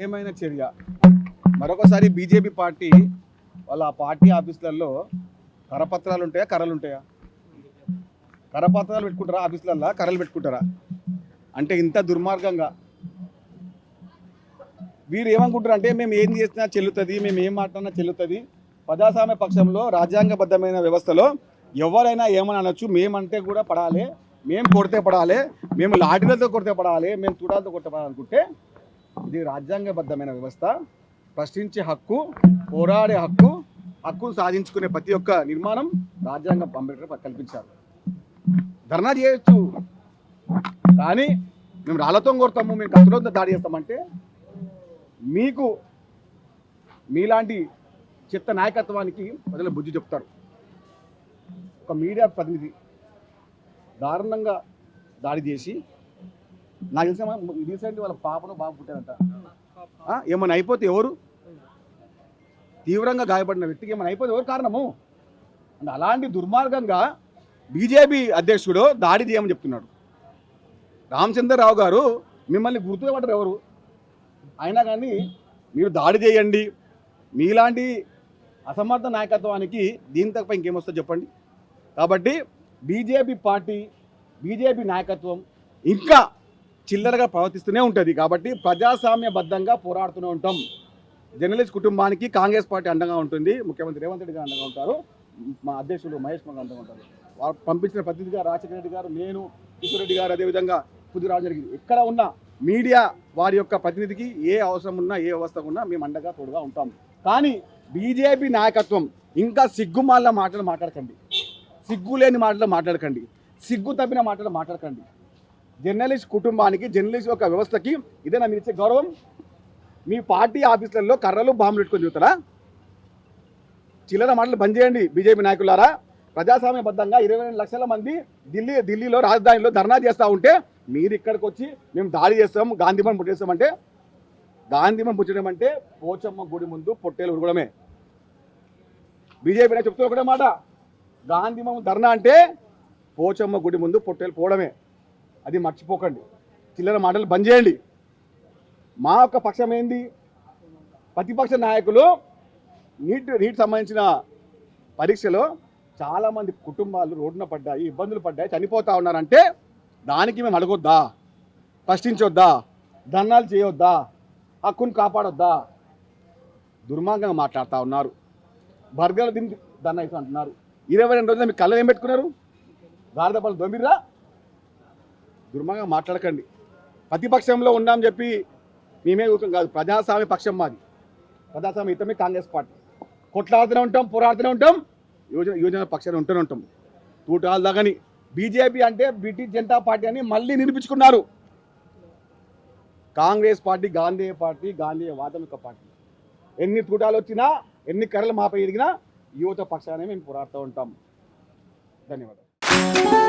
ఏమైనా చర్య. మరొకసారి బీజేపీ పార్టీ వాళ్ళ పార్టీ ఆఫీసులలో కరపత్రాలు ఉంటాయా, కర్రలు ఉంటాయా? కరపత్రాలు పెట్టుకుంటారా ఆఫీసులల్లో, కర్రలు పెట్టుకుంటారా? అంటే ఇంత దుర్మార్గంగా వీరు ఏమనుకుంటారు అంటే మేము ఏం చేసినా చెల్లుతుంది, మేము ఏం మాట్లాడినా చెల్లుతుంది. ప్రజాస్వామ్య పక్షంలో రాజ్యాంగబద్ధమైన వ్యవస్థలో ఎవరైనా ఏమని అనొచ్చు, మేమంటే కూడా పడాలి, మేము కొడితే పడాలి, మేము లాఠీలతో కొడితే పడాలి, మేము తుడాలతో కొడితే పడాలి అనుకుంటే ఇది రాజ్యాంగబద్ధమైన వ్యవస్థ. ప్రశ్నించే హక్కు, పోరాడే హక్కు, హక్కును సాధించుకునే ప్రతి ఒక్క నిర్మాణం రాజ్యాంగం అంబేద్కర్ కల్పించారు. ధర్నా చేయొచ్చు, కానీ మేము రాళ్లతో కొడతాము, మేము కత్తులతో దాడి చేస్తామంటే మీకు మీలాంటి చెత్త నాయకత్వానికి ప్రజలు బుద్ధి చెప్తారు. ఒక మీడియా ప్రతినిధి దారుణంగా దాడి చేసి, నాకు తెలిసిన రీసెంట్లీ వాళ్ళ పాపను బాబు పుట్టారంట. ఏమైనా అయిపోతే ఎవరు? తీవ్రంగా గాయపడిన వ్యక్తికి ఏమైనా అయిపోతే ఎవరు కారణము? అంటే అలాంటి దుర్మార్గంగా బీజేపీ అధ్యక్షుడు దాడి చేయమని చెప్తున్నాడు. రామచంద్రరావు గారు మిమ్మల్ని గుర్తుపట్టరు ఎవరు, అయినా కానీ మీరు దాడి చేయండి. మీలాంటి అసమర్థ నాయకత్వానికి దీని తప్ప ఇంకేమొస్తుందో చెప్పండి. కాబట్టి బీజేపీ పార్టీ, బీజేపీ నాయకత్వం ఇంకా చిల్లరగా ప్రవర్తిస్తూనే ఉంటుంది. కాబట్టి ప్రజాస్వామ్యబద్ధంగా పోరాడుతూనే ఉంటాం. జర్నలిస్ట్ కుటుంబానికి కాంగ్రెస్ పార్టీ అండగా ఉంటుంది, ముఖ్యమంత్రి రేవంత్ రెడ్డి గారు అండగా ఉంటారు, మా అధ్యక్షుడు మహేష్ కుమార్ అండగా ఉంటారు. వారు పంపించిన ప్రతినిధిగా రాజశేఖర రెడ్డి గారు, నేను, కిషోర్ రెడ్డి గారు, అదేవిధంగా పుదిరాజు జరిగింది. ఎక్కడ ఉన్న మీడియా వారి యొక్క ప్రతినిధికి ఏ అవసరం ఉన్నా, ఏ అవస్థ ఉన్నా మేము అండగా తోడుగా ఉంటాం. కానీ బీజేపీ నాయకత్వం ఇంకా సిగ్గుమాల మాటలు మాట్లాడకండి, సిగ్గు లేని మాటలు మాట్లాడకండి, సిగ్గు తప్పిన మాటలు మాట్లాడకండి. జర్నలిస్ట్ కుటుంబానికి, జర్నలిస్ట్ యొక్క వ్యవస్థకి ఇదేనా మీరు ఇచ్చే గౌరవం? మీ పార్టీ ఆఫీసులలో కర్రలు బాంబులు పెట్టుకొని చూస్తారా? చిల్లర మాటలు బంద్ చేయండి బీజేపీ నాయకులారా. ప్రజాస్వామ్యబద్ధంగా 22 లక్షల మంది ఢిల్లీలో రాజధానిలో ధర్నా చేస్తూ ఉంటే మీరు ఇక్కడికి వచ్చి మేము దాడి చేస్తాం, గాంధీభవన్ పుట్టేస్తామంటే, గాంధీభవన్ పుట్టడం అంటే పోచమ్మ గుడి ముందు పొట్టేలు ఉరగడమే. బీజేపీ చెప్తూ ఒకటే మాట, గాంధీభవన్ ధర్నా అంటే పోచమ్మ గుడి ముందు పొట్టేలు పోవడమే. అది మర్చిపోకండి, చిల్లర మాటలు బంద్ చేయండి. మా యొక్క పక్షం ఏంది? ప్రతిపక్ష నాయకులు నీట్ సంబంధించిన పరీక్షలో చాలామంది కుటుంబాలు రోడ్డున పడ్డాయి, ఇబ్బందులు పడ్డాయి, చనిపోతూ ఉన్నారంటే దానికి మేము అడగొద్దా? ప్రశ్నించొద్దా? ధర్నాలు చేయొద్దా? హక్కును కాపాడొద్దా? దుర్మార్గంగా మాట్లాడుతూ ఉన్నారు. బర్గర్లు తిని ధర్నా ఇస్తూ అంటున్నారు. 22 రోజులు మీ కళ్ళ ఏం పెట్టుకున్నారు? గాడిద పళ్ళు దొంబిర్రా? దుర్మార్గంగా మాట్లాడకండి. ప్రతిపక్షంలో ఉన్నామని చెప్పి మేమే ఊకం కాదు, ప్రజాస్వామ్య పక్షం మాది. ప్రజాస్వామ్య హితమే కాంగ్రెస్ పార్టీ. కొట్లాడుతూనే ఉంటాం, పోరాడుతూనే ఉంటాం, యువజన పక్షాన్ని ఉంటూనే ఉంటాం. తూటాలు దాగని బీజేపీ అంటే బ్రిటిష్ జనతా పార్టీ అని మళ్ళీ నిరూపించుకున్నారు. కాంగ్రెస్ పార్టీ గాంధేయ పార్టీ, గాంధేయ వాదం యొక్క పార్టీ. ఎన్ని తూటాలు వచ్చినా, ఎన్ని కర్రలు మాపై ఎదిగినా యువత పక్షాన్ని మేము పోరాడుతూ ఉంటాం. ధన్యవాదాలు.